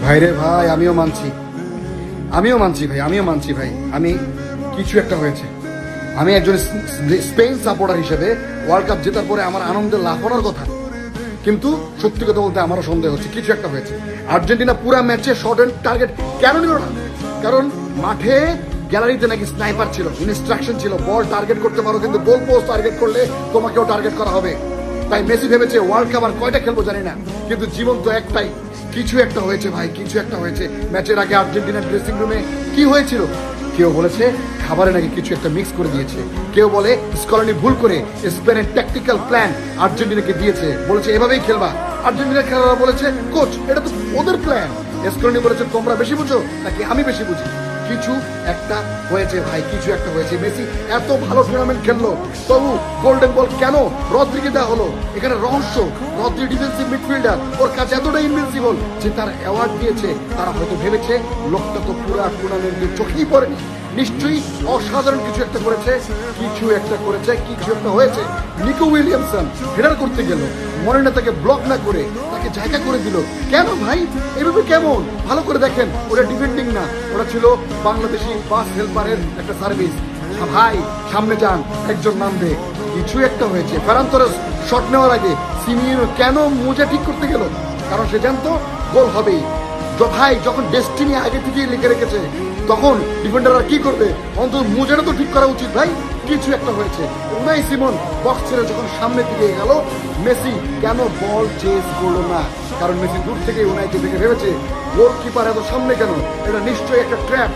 ভাইরে ভাই, আমিও মানছি ভাই, আমি কিছু একটা হয়েছে। আমি একজন স্পেন সাপোর্টার হিসেবে ওয়ার্ল্ড কাপ জেতার পরে আমার আনন্দে লাফানোর কথা, কিন্তু সত্যি কথা বলতে আমারও সন্দেহ হচ্ছে কিছু একটা হয়েছে। আর্জেন্টিনা পুরো ম্যাচে শর্ট এন্ড টার্গেট কেন নিল না? কারণ মাঠে গ্যালারিতে নাকি স্নাইপার ছিল, ইনস্ট্রাকশন ছিল বল টার্গেট করতে পারো, কিন্তু গোল পোস্ট টার্গেট করলে তোমাকেও টার্গেট করা হবে। তাই মেসি ভেবেছে ওয়ার্ল্ড কাপ আর কয়টা খেলবো জানি না, কিন্তু জীবন তো একটাই। কিছু একটা হয়েছে ভাই, কিছু একটা হয়েছে। ম্যাচের আগে আর্জেন্টিনার ড্রেসিং রুমে কি হয়েছিল? কেউ বলেছে খাবারে নাকি কিছু একটা মিক্স করে দিয়েছে, কেউ বলে স্কলানি ভুল করে স্পেনের ট্যাকটিক্যাল প্ল্যান আর্জেন্টিনাকে দিয়েছে, বলেছে এভাবেই খেলবা। আর্জেন্টিনার খেলোয়াড়রা বলেছে কোচ এটা তো ওদের প্ল্যান। স্কলানি বলেছে তোমরা বেশি বুঝো নাকি আমি বেশি বুঝি। কিছু একটা হয়েছে ভাই, কিছু একটা হয়েছে। মেসি এত ভালো টুর্নামেন্ট খেললো, তবু গোল্ডেন বল কেন রদ্রিকে দেওয়া হলো? এখানে রহস্য। রদ্রি ডিফেন্সিভ মিডফিল্ডার, ওর কাছে এতটা ইনভিনসিবল যে তার অ্যাওয়ার্ড দিয়েছে। তারা হয়তো ভেবেছে লোকটা তো পুরো টুর্নামেন্টে চোখেই পড়েনি, নিশ্চয়ই অসাধারণ কিছু একটা করেছে, কিছু একটা হয়েছে। নিকো উইলিয়ামসন হেডার করতে গেল, মরেনা তাকে ব্লক না করে তাকে জায়গা করে দিল। কেন ভাই এভাবে কেমন? ভালো করে দেখেন, ওটা ডিফেন্ডিং না, ওটা ছিল বাংলাদেশি বাস হেল্পারের একটা সার্ভিস। ভাই সামনে যান, একজন নামবে। কিছু একটা হয়েছে। ফেরান তোরেস শট নেওয়ার আগে সিমিয়েনো কেন মোজা ঠিক করতে গেল? কারণ সে জানতো গোল হবেই। ভাই যখন ডেস্টিনি আগে থেকেই লিখে রেখেছে, তখন ডিফেন্ডাররা কি করবে? অন্তত মোজাটা তো ঠিক করা উচিত ভাই। কিছু একটা হয়েছে। উনাই সিমন বক্স ছেড়ে যখন সামনের দিকে গেল, মেসি কেন বল চেস করলো না? কারণ মেসি দূর থেকে উনাইকে দেখে ভেবেছে গোলকিপার এত সামনে কেন, এটা নিশ্চয়ই একটা ট্র্যাপ।